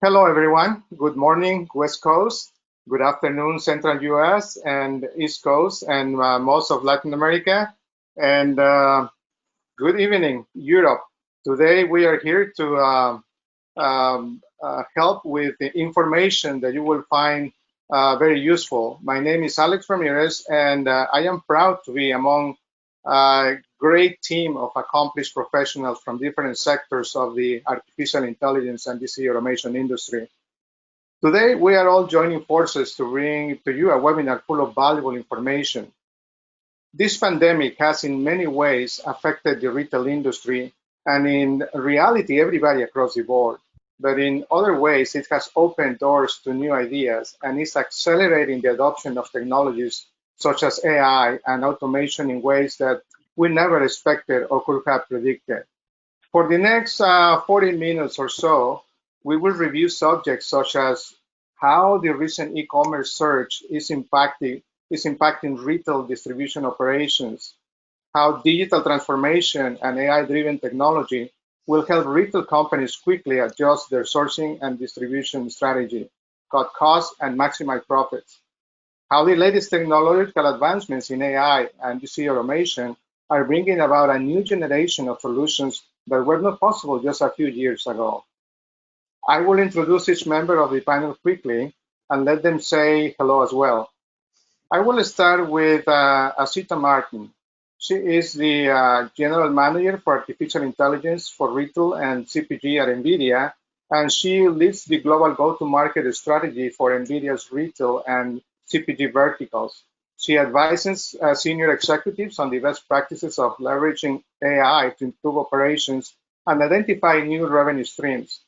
Hello, everyone. Good morning, West Coast. Good afternoon, Central US and East Coast and most of Latin America. And good evening, Europe. Today, we are here to help with the information that you will find very useful. My name is Alex Ramirez, and I am proud to be among a great team of accomplished professionals from different sectors of the artificial intelligence and DC automation industry. Today, we are all joining forces to bring to you a webinar full of valuable information. This pandemic has in many ways affected the retail industry and in reality, everybody across the board. But in other ways, it has opened doors to new ideas and is accelerating the adoption of technologies such as AI and automation in ways that we never expected or could have predicted. For the next 40 minutes or so, we will review subjects such as how the recent e-commerce surge is impacting retail distribution operations, how digital transformation and AI-driven technology will help retail companies quickly adjust their sourcing and distribution strategy, cut costs, and maximize profits, how the latest technological advancements in AI and DC automation are bringing about a new generation of solutions that were not possible just a few years ago. I will introduce each member of the panel quickly and let them say hello as well. I will start with Azita Martin. She is the General Manager for Artificial Intelligence for Retail and CPG at Nvidia, and she leads the global go-to-market strategy for Nvidia's retail and CPG verticals. She advises senior executives on the best practices of leveraging AI to improve operations and identify new revenue streams.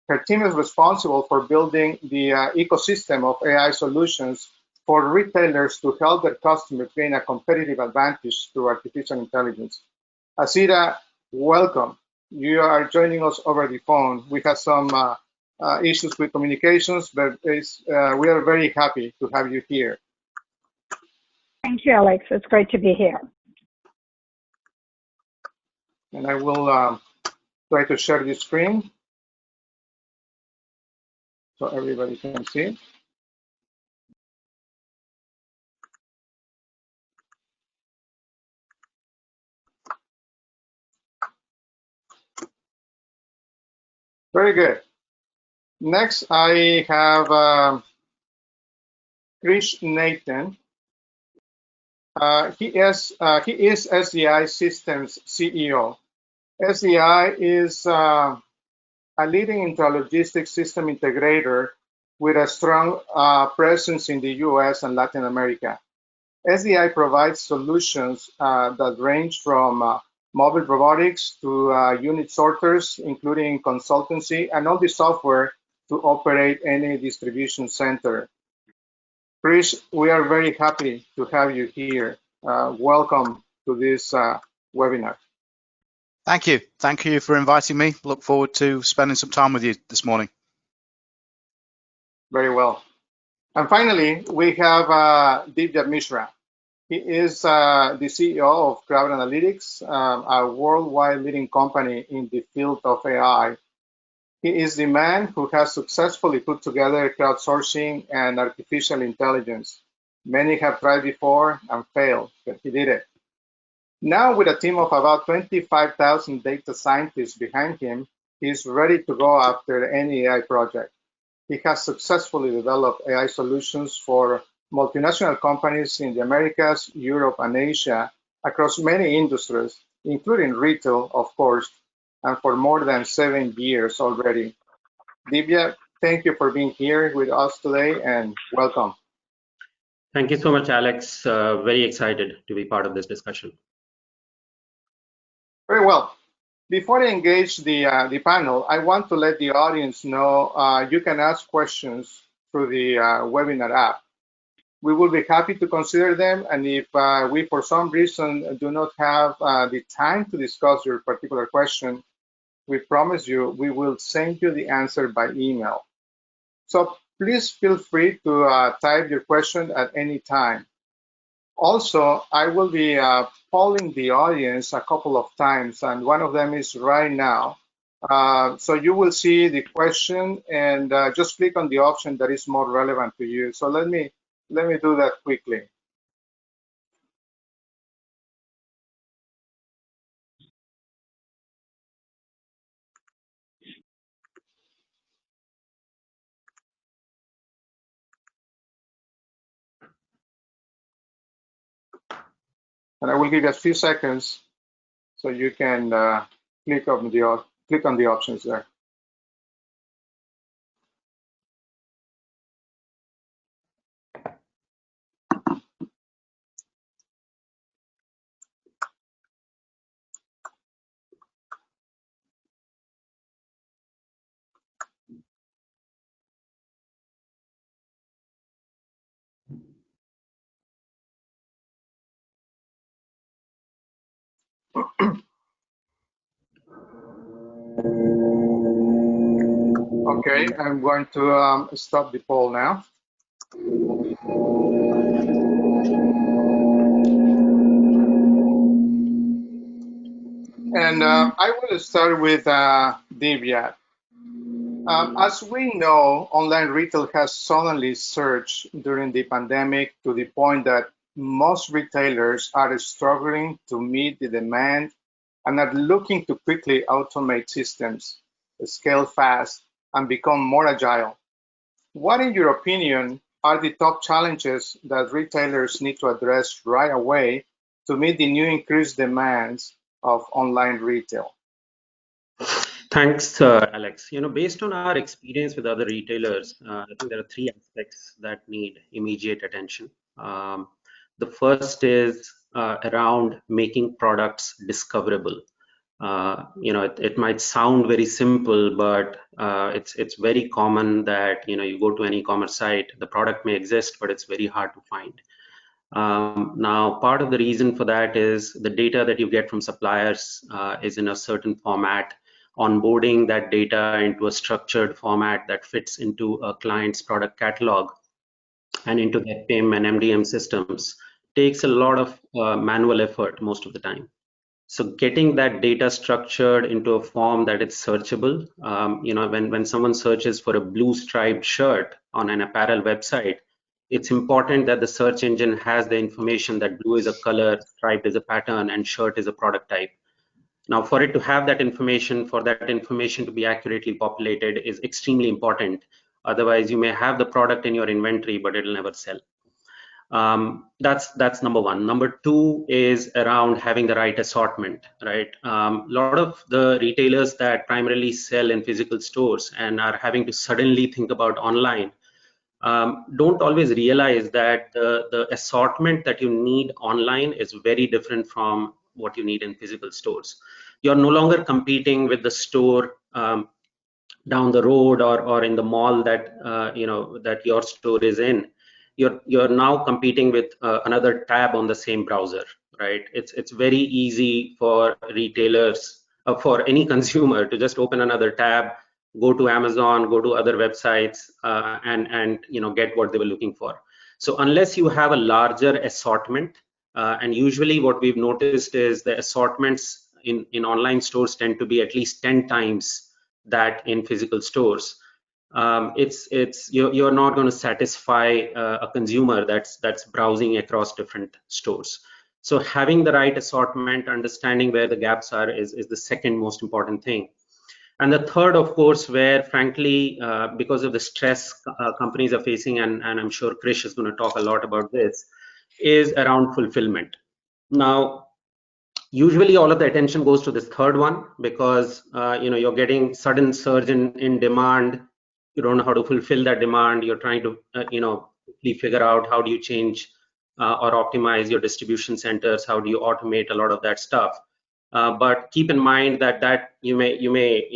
Her team is responsible for building the ecosystem of AI solutions for retailers to help their customers gain a competitive advantage through artificial intelligence. Azita, welcome. You are joining us over the phone. We had some issues with communications, but we are very happy to have you here. Thank you, Alex. It's great to be here. And I will try to share the screen so everybody can see. Very good. Next, I have Krish Nathan. He is SDI Systems CEO. SDI is a leading intralogistics system integrator with a strong presence in the US and Latin America. SDI provides solutions that range from mobile robotics to unit sorters, including consultancy and all the software to operate any distribution center. Krish, we are very happy to have you here. Welcome to this webinar. Thank you. Thank you for inviting me. Look forward to spending some time with you this morning. Very well. And finally, we have Divyabh Mishra. He is the CEO of CrowdANALYTIX, a worldwide leading company in the field of AI. He is the man who has successfully put together crowdsourcing and artificial intelligence. Many have tried before and failed, but he did it. Now, with a team of about 25,000 data scientists behind him, he's ready to go after any AI project. He has successfully developed AI solutions for multinational companies in the Americas, Europe, and Asia across many industries, including retail, of course, and for more than 7 years already. Divya, thank you for being here with us today and welcome. Thank you so much, Alex. Very excited to be part of this discussion. Very well. Before I engage the panel, I want to let the audience know you can ask questions through the webinar app. We will be happy to consider them, and if we, for some reason, do not have the time to discuss your particular question, we promise you we will send you the answer by email. So please feel free to type your question at any time. Also, I will be polling the audience a couple of times, and one of them is right now. So you will see the question and just click on the option that is more relevant to you. So let me do that quickly. And I will give you a few seconds so you can click on the options there. Okay, I'm going to stop the poll now. And I will start with Divyabh. As we know, online retail has suddenly surged during the pandemic to the point that most retailers are struggling to meet the demand and are looking to quickly automate systems, scale fast, and become more agile. What, in your opinion, are the top challenges that retailers need to address right away to meet the new increased demands of online retail? Thanks, Alex. Based on our experience with other retailers, I think there are three aspects that need immediate attention. The first is around making products discoverable. It might sound very simple, but it's very common that you go to an e-commerce site, the product may exist, but it's very hard to find. Now, part of the reason for that is the data that you get from suppliers is in a certain format. Onboarding that data into a structured format that fits into a client's product catalog and into their PIM and MDM systems takes a lot of manual effort most of the time. So getting that data structured into a form that it's searchable, when someone searches for a blue striped shirt on an apparel website, it's important that the search engine has the information that blue is a color, striped is a pattern, and shirt is a product type. Now, for it to have that information, for that information to be accurately populated is extremely important. Otherwise, you may have the product in your inventory, but it'll never sell. That's number one. Number two is around having the right assortment, right? A lot of the retailers that primarily sell in physical stores and are having to suddenly think about online don't always realize that the assortment that you need online is very different from what you need in physical stores. You're no longer competing with the store down the road or in the mall that that your store is in. You're now competing with another tab on the same browser, right? It's very easy for retailers, for any consumer, to just open another tab, go to Amazon, go to other websites, and get what they were looking for. So unless you have a larger assortment, and usually what we've noticed is the assortments in online stores tend to be at least 10 times that in physical stores. You're not going to satisfy a consumer that's browsing across different stores. So having the right assortment, understanding where the gaps are is the second most important thing. And the third, of course, where frankly, because of the stress companies are facing, and I'm sure Krish is going to talk a lot about this, is around fulfillment. Now, usually all of the attention goes to this third one because you're getting sudden surge in demand. You don't know how to fulfill that demand. You're trying to figure out how do you change or optimize your distribution centers, how do you automate a lot of that stuff. But keep in mind that you may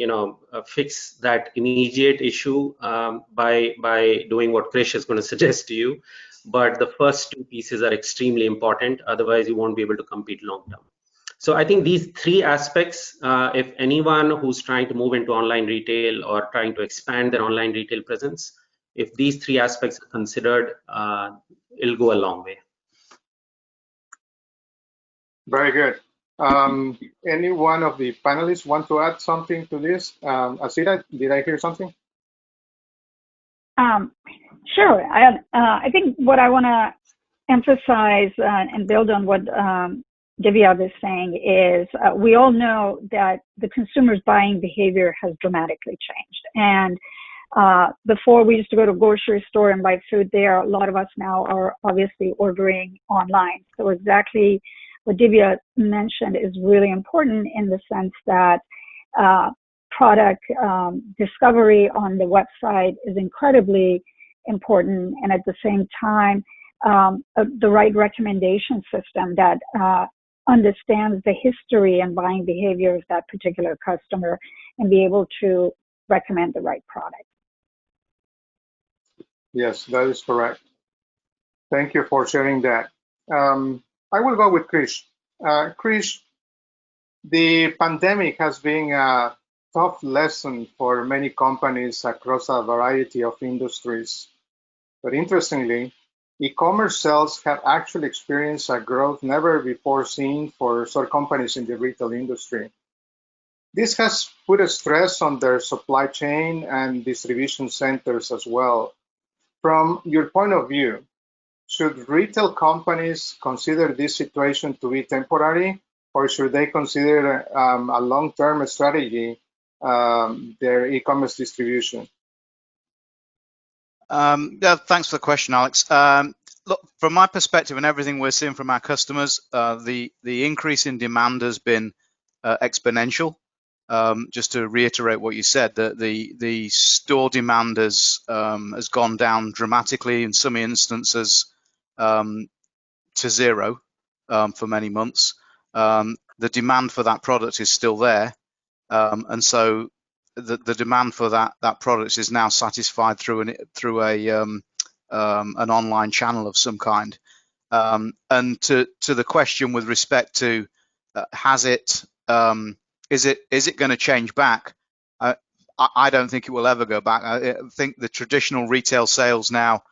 fix that immediate issue by doing what Krish is going to suggest to you. But the first two pieces are extremely important. Otherwise, you won't be able to compete long term. So I think these three aspects, if anyone who's trying to move into online retail or trying to expand their online retail presence, if these three aspects are considered, it'll go a long way. Very good. Any one of the panelists want to add something to this? Azita, did I hear something? Sure. I think what I want to emphasize and build on what Divyabh is saying is we all know that the consumer's buying behavior has dramatically changed. And before we used to go to a grocery store and buy food there, a lot of us now are obviously ordering online. So exactly what Divyabh mentioned is really important in the sense that product discovery on the website is incredibly important, and at the same time, the right recommendation system that understands the history and buying behavior of that particular customer and be able to recommend the right product. Yes, that is correct. Thank you for sharing that. I will go with Krish. Krish, the pandemic has been a tough lesson for many companies across a variety of industries. But interestingly, e-commerce sales have actually experienced a growth never before seen for some companies in the retail industry. This has put a stress on their supply chain and distribution centers as well. From your point of view, should retail companies consider this situation to be temporary, or should they consider a long-term strategy, their e-commerce distribution? Yeah, thanks for the question, Alex. Look, from my perspective and everything we're seeing from our customers, the increase in demand has been exponential. Just to reiterate what you said, that the store demand has gone down dramatically in some instances to zero for many months. The demand for that product is still there, and so the demand for that product is now satisfied through an online channel of some kind. And to the question with respect to is it going to change back? I don't think it will ever go back. I think the traditional retail sales now,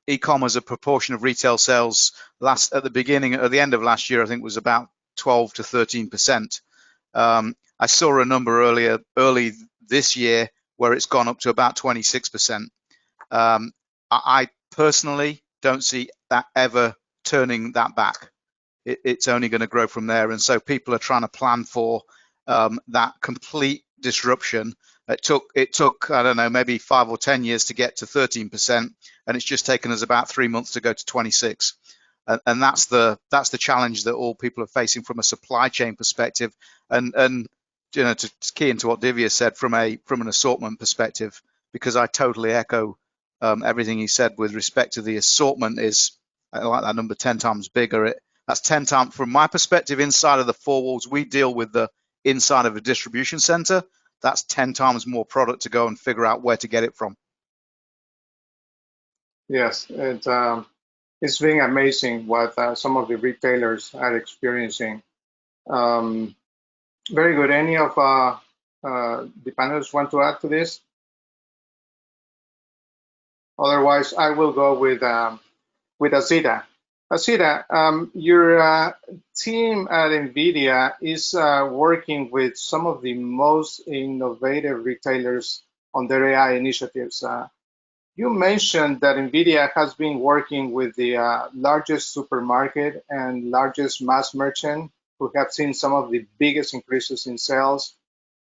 e-commerce, a proportion of retail sales at the end of last year, I think was about 12 to 13%. I saw a number early this year where it's gone up to about 26%. I personally don't see that ever turning that back. It's only going to grow from there, and so people are trying to plan for that complete disruption. It took I don't know, maybe 5 or 10 years to get to 13%, and it's just taken us about 3 months to go to 26. And that's the challenge that all people are facing from a supply chain perspective. And you know, to key into what Divya said from an assortment perspective, because I totally echo everything he said with respect to the assortment. I like that number 10 times bigger. That's 10 times from my perspective inside of the four walls. We deal with the inside of a distribution center. That's 10 times more product to go and figure out where to get it from. Yes, it's been amazing what some of the retailers are experiencing. Very good. Any of the panelists want to add to this? Otherwise, I will go with Azita. Azita, your team at Nvidia is working with some of the most innovative retailers on their AI initiatives. You mentioned that Nvidia has been working with the largest supermarket and largest mass merchant who have seen some of the biggest increases in sales.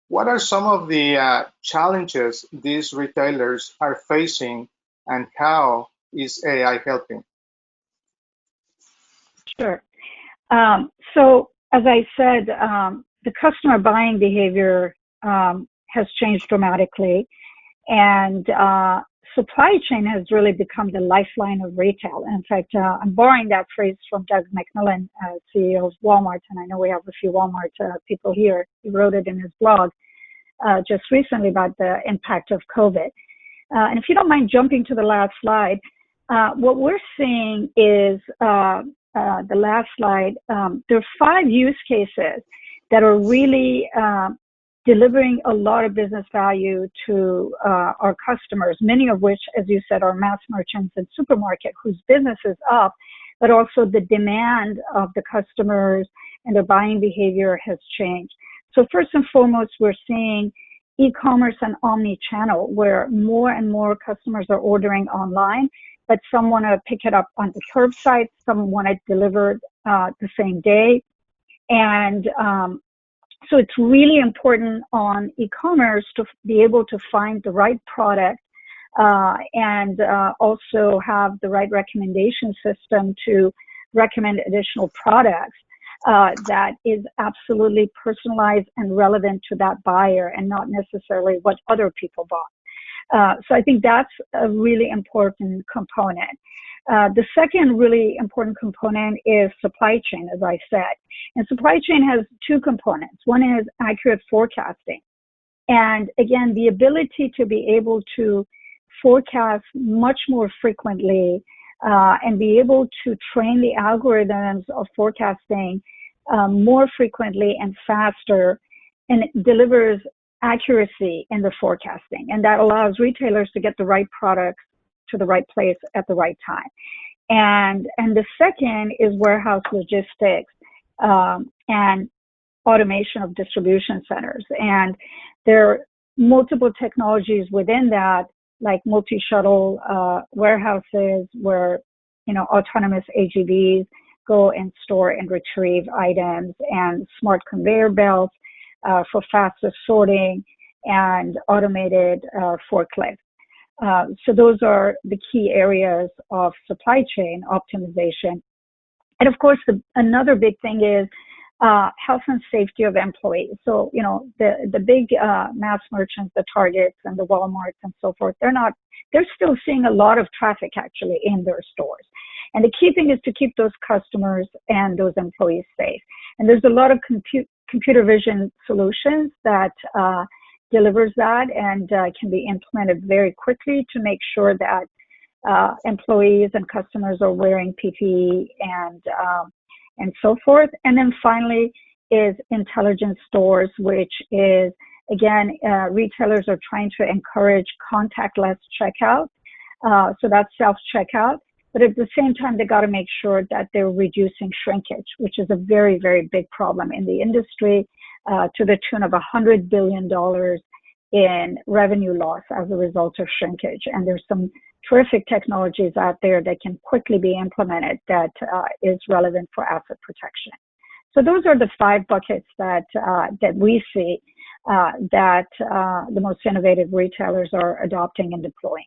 What are some of the challenges these retailers are facing, and how is AI helping? Sure. So as I said, the customer buying behavior has changed dramatically, and supply chain has really become the lifeline of retail. In fact, I'm borrowing that phrase from Doug McMillon, CEO of Walmart, and I know we have a few Walmart people here. He wrote it in his blog just recently about the impact of COVID. And if you don't mind jumping to the last slide, what we're seeing is the last slide. There are 5 use cases that are really delivering a lot of business value to our customers, many of which, as you said, are mass merchants and supermarket whose business is up, but also the demand of the customers and their buying behavior has changed. So first and foremost, we're seeing e-commerce and omni-channel, where more and more customers are ordering online, but some want to pick it up on the curbside, some want it delivered the same day. And so it's really important on e-commerce to be able to find the right product and also have the right recommendation system to recommend additional products that is absolutely personalized and relevant to that buyer and not necessarily what other people bought. So I think that's a really important component. The second really important component is supply chain, as I said. And supply chain has two components. One is accurate forecasting. And again, the ability to be able to forecast much more frequently and be able to train the algorithms of forecasting more frequently and faster, and it delivers accuracy in the forecasting. And that allows retailers to get the right products to the right place at the right time. And the second is warehouse logistics and automation of distribution centers. And there are multiple technologies within that, like multi-shuttle warehouses where, you know, autonomous AGVs go and store and retrieve items, and smart conveyor belts for faster sorting, and automated forklifts. So those are the key areas of supply chain optimization. And of course, another big thing is health and safety of employees. So, you know, the big mass merchants, the Targets and the Walmarts and so forth, they're still seeing a lot of traffic actually in their stores. And the key thing is to keep those customers and those employees safe. And there's a lot of computer vision solutions that delivers that and can be implemented very quickly to make sure that employees and customers are wearing PPE and so forth. And then finally is intelligent stores, which is, again, retailers are trying to encourage contactless checkout. So that's self-checkout. But at the same time, they got to make sure that they're reducing shrinkage, which is a very, very big problem in the industry, to the tune of $100 billion in revenue loss as a result of shrinkage. And there's some terrific technologies out there that can quickly be implemented that is relevant for asset protection. So those are the 5 buckets that we see that the most innovative retailers are adopting and deploying.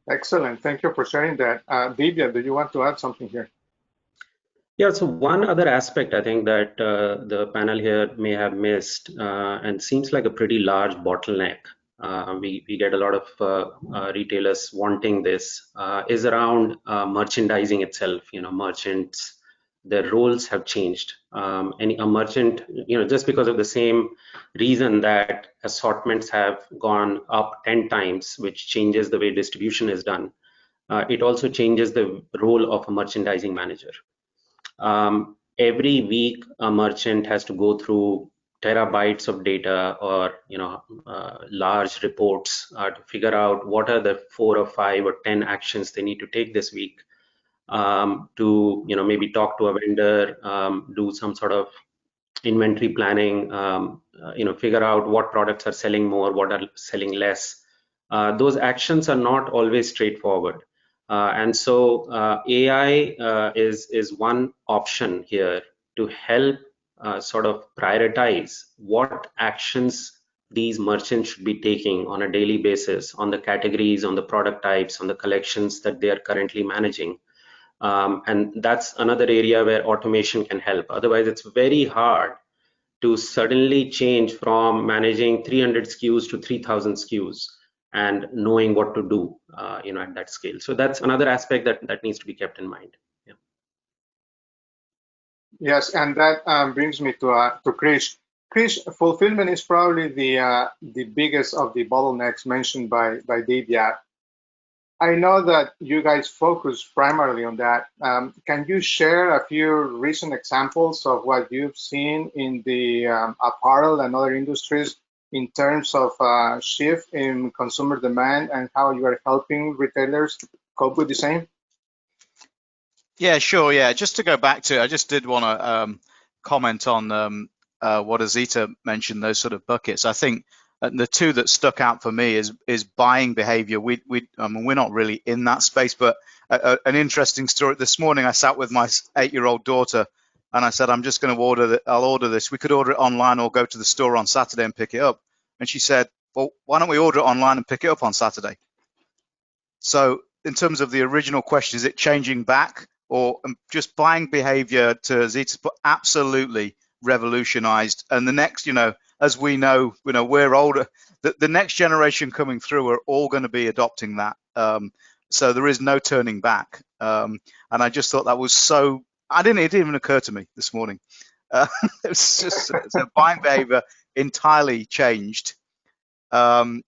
Excellent. Thank you for sharing that. Divya, do you want to add something here? Yeah, so one other aspect I think that the panel here may have missed and seems like a pretty large bottleneck. We get a lot of retailers wanting this is around merchandising itself. You know, merchants, their roles have changed. A merchant, you know, just because of the same reason that assortments have gone up 10 times, which changes the way distribution is done, it also changes the role of a merchandising manager. Every week, a merchant has to go through terabytes of data or, you know, large reports to figure out what are the 4 or 5 or 10 actions they need to take this week. To, you know, maybe talk to a vendor, do some sort of inventory planning, you know, figure out what products are selling more, what are selling less. Those actions are not always straightforward. And so AI is one option here to help sort of prioritize what actions these merchants should be taking on a daily basis on the categories, on the product types, on the collections that they are currently managing. And that's another area where automation can help. Otherwise, it's very hard to suddenly change from managing 300 SKUs to 3,000 SKUs and knowing what to do, you know, at that scale. So that's another aspect that needs to be kept in mind. Yeah. Yes, and that brings me to Krish. Krish, fulfillment is probably the biggest of the bottlenecks mentioned by Divyabh. I know that you guys focus primarily on that. Can you share a few recent examples of what you've seen in the apparel and other industries in terms of shift in consumer demand and how you are helping retailers cope with the same? Yeah, sure. Yeah, just to go back to, I just did want to comment on what Azita mentioned, those sort of buckets. I think the two that stuck out for me is buying behavior. I mean, we're not really in that space, but an interesting story. This morning, I sat with my 8-year-old daughter, and I said, "I'm just going to I'll order this. We could order it online or go to the store on Saturday and pick it up." And she said, "Well, why don't we order it online and pick it up on Saturday?" So in terms of the original question, is it changing back or just buying behavior to Zeta's absolutely revolutionized? And the next, as we know, we're older. The next generation coming through are all going to be adopting that. So there is no turning back. And I just thought that was so. It didn't even occur to me this morning. It was just so buying behavior entirely changed. And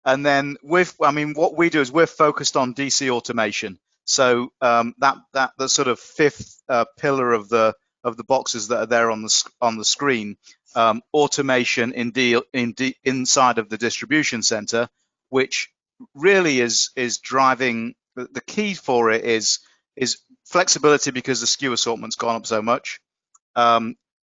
then what we do is we're focused on DC automation. So the sort of fifth pillar of the boxes that are there on the screen, automation inside of the distribution center, which really is driving the key for it is flexibility because the SKU assortment's gone up so much,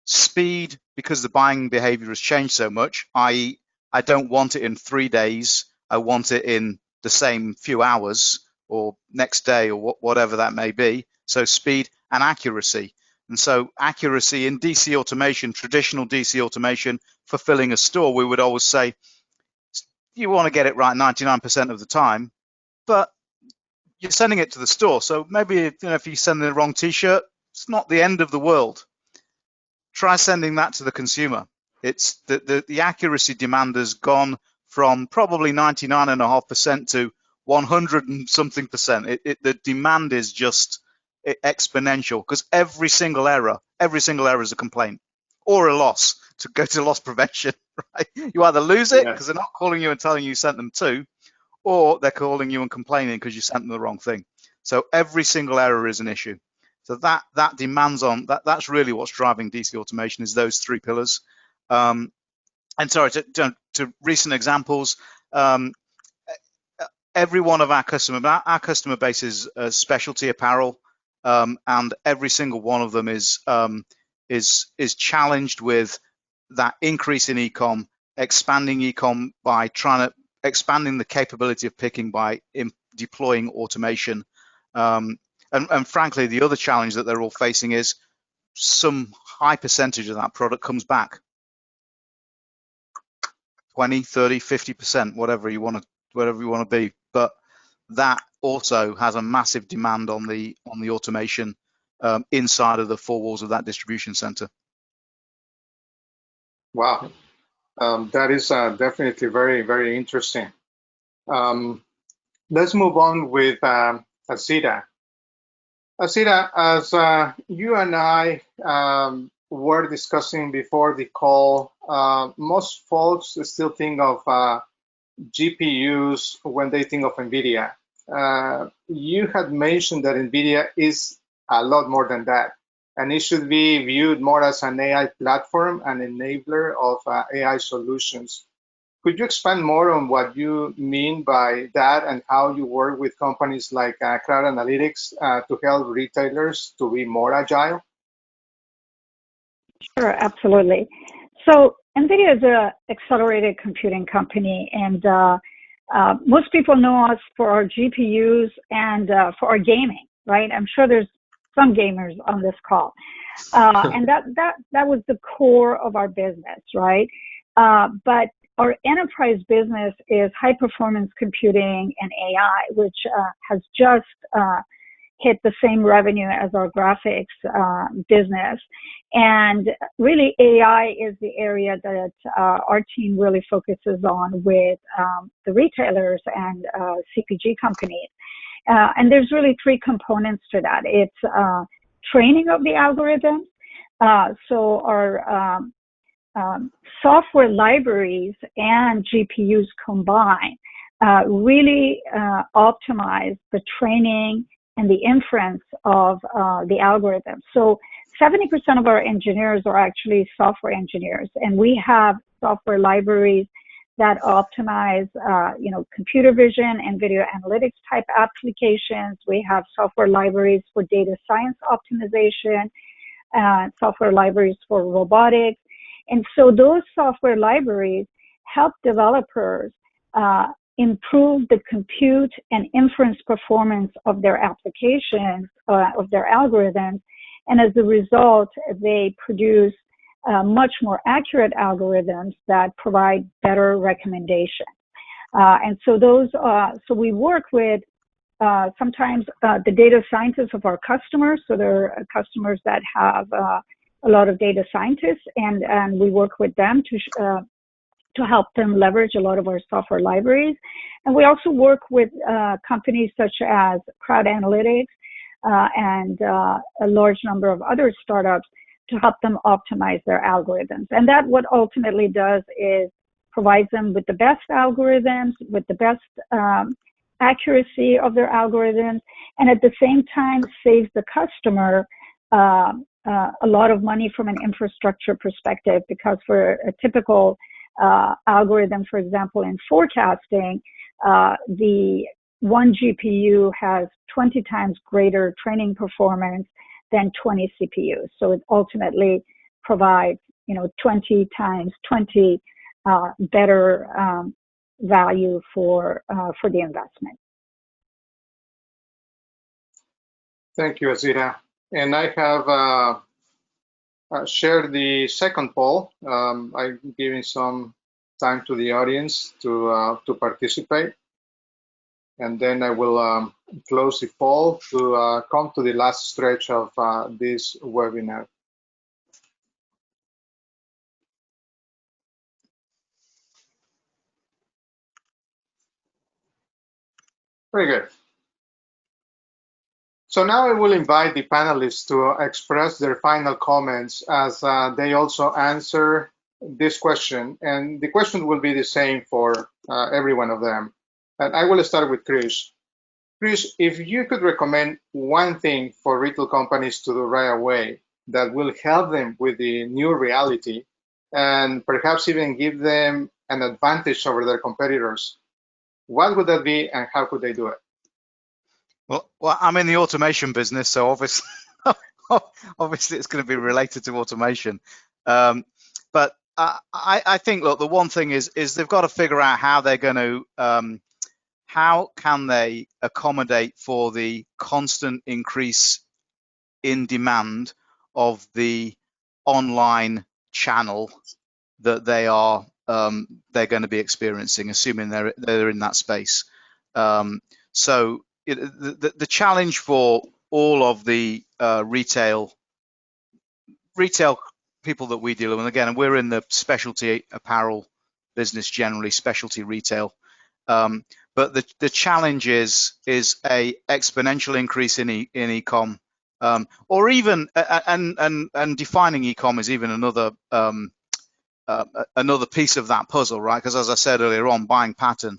speed because the buying behavior has changed so much, i.e. I don't want it in 3 days. I want it in the same few hours or next day or whatever that may be. So speed and accuracy. And so accuracy in DC automation, traditional DC automation, fulfilling a store, we would always say, you want to get it right 99% of the time, but you're sending it to the store. So maybe if you send the wrong T-shirt, it's not the end of the world. Try sending that to the consumer. It's the accuracy demand has gone from probably 99.5% to 100 and something percent. The demand is just exponential because every single error is a complaint or a loss. To go to loss prevention, right? You either lose it because they're not calling you and telling you sent them to, or they're calling you and complaining because you sent them the wrong thing. So every single error is an issue. So that demands on that's really what's driving DC automation is those three pillars. And sorry, to recent examples, every one of our customer base is specialty apparel, and every single one of them is challenged with that increase in e-com, expanding e-com by expanding the capability of picking by deploying automation. And frankly, the other challenge that they're all facing is some high percentage of that product comes back. 20, 30, 50%, whatever you want to be. But that also has a massive demand on the automation inside of the four walls of that distribution center. Wow, that is definitely very, very interesting. Let's move on with Azita. Azita, as you and I were discussing before the call, most folks still think of GPUs when they think of Nvidia. You had mentioned that Nvidia is a lot more than that, and it should be viewed more as an AI platform and enabler of AI solutions. Could you expand more on what you mean by that and how you work with companies like CrowdANALYTIX to help retailers to be more agile? Sure, absolutely. So NVIDIA is an accelerated computing company, and most people know us for our GPUs and for our gaming, right? I'm sure there's some gamers on this call. And that was the core of our business, right? But our enterprise business is high performance computing and AI, which has just hit the same revenue as our graphics business. And really AI is the area that our team really focuses on with the retailers and CPG companies. And there's really three components to that. It's training of the algorithms. So our software libraries and GPUs combined really optimize the training and the inference of the algorithm. So 70% of our engineers are actually software engineers, and we have software libraries that optimize, computer vision and video analytics type applications. We have software libraries for data science optimization, software libraries for robotics. And so those software libraries help developers improve the compute and inference performance of their applications, of their algorithms. And as a result, they produce much more accurate algorithms that provide better recommendations. And so so we work with sometimes the data scientists of our customers. So there are customers that have a lot of data scientists, and we work with them to help them leverage a lot of our software libraries. And we also work with companies such as CrowdANALYTIX and a large number of other startups to help them optimize their algorithms. And that what ultimately does is provides them with the best algorithms, with the best accuracy of their algorithms, and at the same time saves the customer a lot of money from an infrastructure perspective, because for a typical algorithm, for example, in forecasting, the one GPU has 20 times greater training performance than 20 CPUs. So it ultimately provides, 20 times 20 better value for the investment. Thank you, Azita. And I have shared the second poll. I'm giving some time to the audience to participate. And then I will close the poll to come to the last stretch of this webinar. Very good. So now I will invite the panelists to express their final comments as they also answer this question. And the question will be the same for every one of them. And I will start with Krish. Krish, if you could recommend one thing for retail companies to do right away that will help them with the new reality and perhaps even give them an advantage over their competitors, what would that be and how could they do it? Well, I'm in the automation business, so obviously, obviously it's going to be related to automation. But I think, look, the one thing is they've got to figure out how they're going to, how can they accommodate for the constant increase in demand of the online channel that they're going to be experiencing, assuming they're in that space. So the challenge for all of the retail people that we deal with, and again, we're in the specialty apparel business generally, specialty retail. But the challenge is a exponential increase in e-com, or even and defining e-com is even another piece of that puzzle, right? Because as I said earlier on, buying pattern,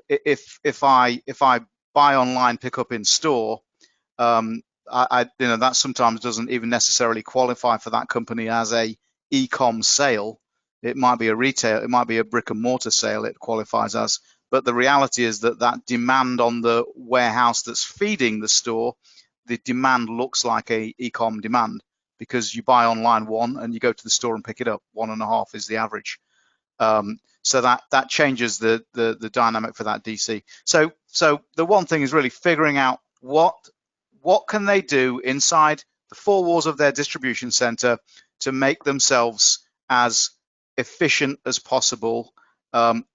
if I buy online, pick up in store, that sometimes doesn't even necessarily qualify for that company as a e-com sale. It might be a retail, it might be a brick and mortar sale it qualifies as. But the reality is that demand on the warehouse that's feeding the store, the demand looks like a e-com demand, because you buy online 1 and you go to the store and pick it up. 1.5 is the average. So that changes the dynamic for that DC. So the one thing is really figuring out what can they do inside the 4 walls of their distribution center to make themselves as efficient as possible,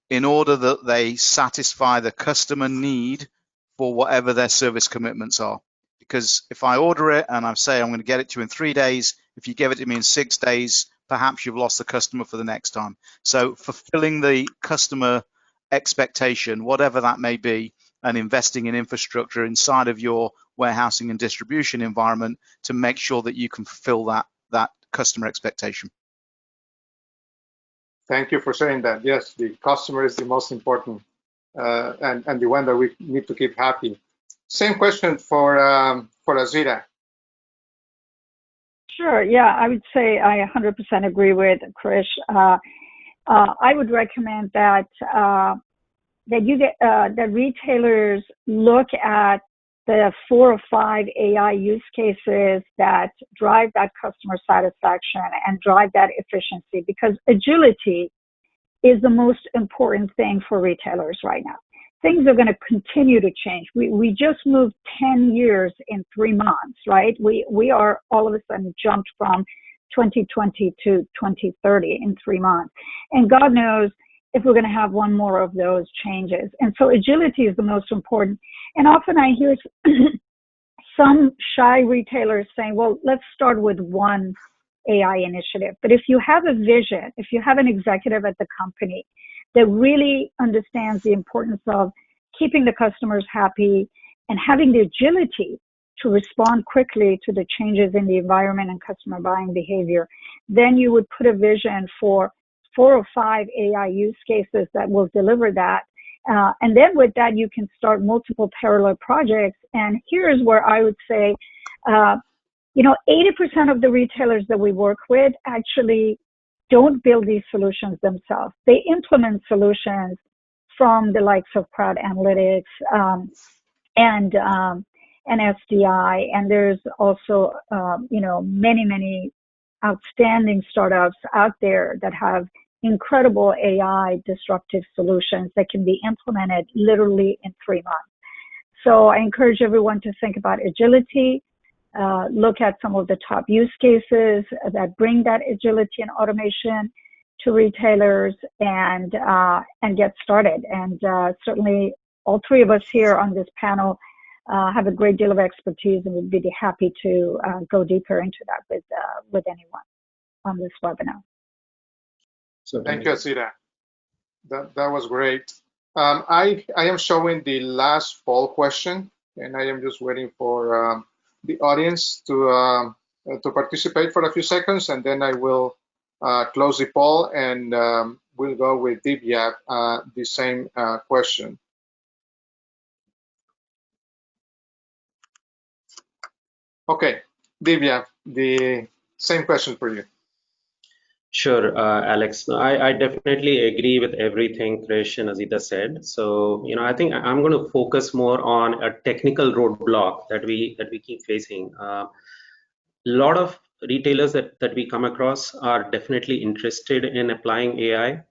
in order that they satisfy the customer need for whatever their service commitments are. Because if I order it and I say I'm going to get it to you in 3 days, if you give it to me in 6 days, perhaps you've lost the customer for the next time. So fulfilling the customer expectation, whatever that may be, and investing in infrastructure inside of your warehousing and distribution environment to make sure that you can fulfill that customer expectation. Thank you for saying that. Yes, the customer is the most important and the one that we need to keep happy. Same question for Azita. Sure. Yeah, I would say I 100% agree with Krish. I would recommend that that retailers look at the 4 or 5 AI use cases that drive that customer satisfaction and drive that efficiency, because agility is the most important thing for retailers right now. Things are going to continue to change. We just moved 10 years in 3 months, right? We are all of a sudden jumped from 2020 to 2030 in 3 months. And God knows if we're going to have one more of those changes. And so agility is the most important. And often I hear some shy retailers saying, well, let's start with one AI initiative. But if you have a vision, if you have an executive at the company that really understands the importance of keeping the customers happy and having the agility to respond quickly to the changes in the environment and customer buying behavior, then you would put a vision for 4 or 5 AI use cases that will deliver that. And then with that, you can start multiple parallel projects. And here's where I would say, 80% of the retailers that we work with actually don't build these solutions themselves. They implement solutions from the likes of CrowdANALYTIX and SDI. And there's also, many outstanding startups out there that have incredible AI disruptive solutions that can be implemented literally in 3 months. So I encourage everyone to think about agility, look at some of the top use cases that bring that agility and automation to retailers, and get started. And certainly all 3 of us here on this panel have a great deal of expertise, and would be happy to go deeper into that with anyone on this webinar. So thank you, Azita. That was great. I am showing the last poll question, and I am just waiting for the audience to participate for a few seconds, and then I will close the poll, and we'll go with Divyabh, the same question. Okay, Divyabh, the same question for you. Sure, Alex. I definitely agree with everything Krish and Azita said. So, I think I'm going to focus more on a technical roadblock that we keep facing. A lot of retailers that we come across are definitely interested in applying AI,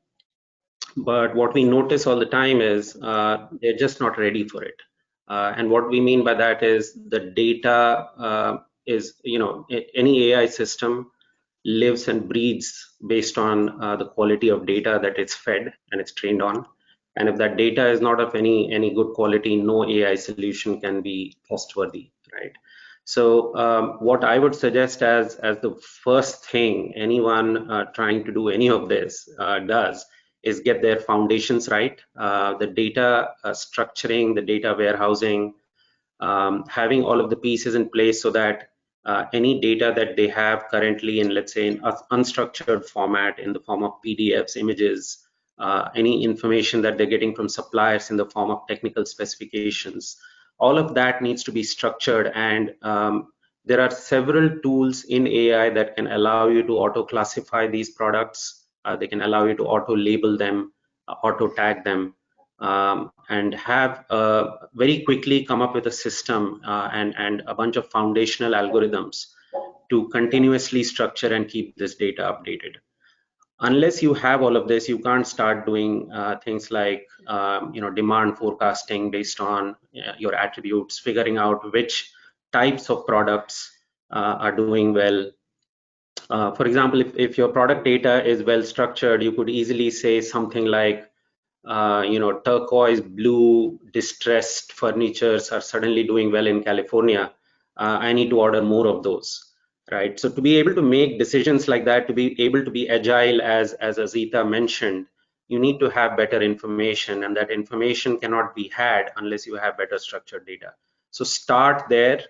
but what we notice all the time is they're just not ready for it. And what we mean by that is the data is, any AI system lives and breathes based on the quality of data that it's fed and it's trained on. And if that data is not of any good quality, no AI solution can be trustworthy, right? So what I would suggest as the first thing anyone trying to do any of this does is get their foundations right, the data structuring, the data warehousing, having all of the pieces in place so that any data that they have currently in, let's say, in unstructured format in the form of PDFs, images, any information that they're getting from suppliers in the form of technical specifications, all of that needs to be structured. And there are several tools in AI that can allow you to auto-classify these products. They can allow you to auto-label them, auto-tag them, and have very quickly come up with a system and a bunch of foundational algorithms to continuously structure and keep this data updated. Unless you have all of this, you can't start doing things like demand forecasting based on your attributes, figuring out which types of products are doing well. For example, if your product data is well structured, you could easily say something like, turquoise blue distressed furnitures are suddenly doing well in California. I need to order more of those, right? So to be able to make decisions like that, to be able to be agile, as Azita mentioned, you need to have better information, and that information cannot be had unless you have better structured data. So start there.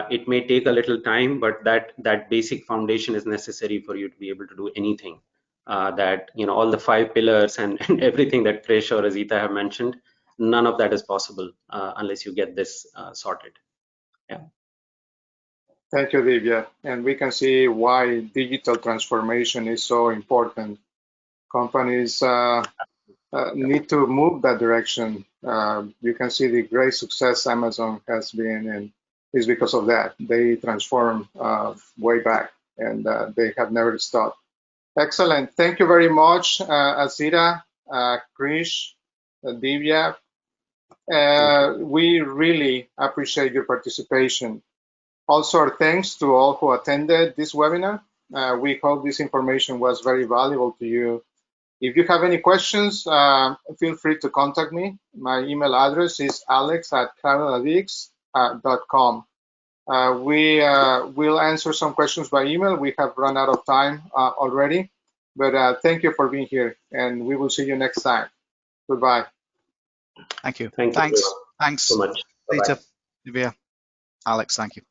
It may take a little time, but that basic foundation is necessary for you to be able to do anything. That all the 5 pillars and everything that Krish or Azita have mentioned, none of that is possible unless you get this sorted. Yeah. Thank you, Divyabh. And we can see why digital transformation is so important Companies need to move that direction. You can see the great success Amazon has been, and is because of that. They transformed way back, and they have never stopped. Excellent. Thank you very much, Azita, Krish, Divya. We really appreciate your participation. Also, our thanks to all who attended this webinar. We hope this information was very valuable to you. If you have any questions, feel free to contact me. My email address is alex@crowdanalytics.com. We will answer some questions by email. We have run out of time already, but thank you for being here, and we will see you next time. Goodbye. Thank you. Thank you. Thanks So much. Peter, Divya, Alex, thank you.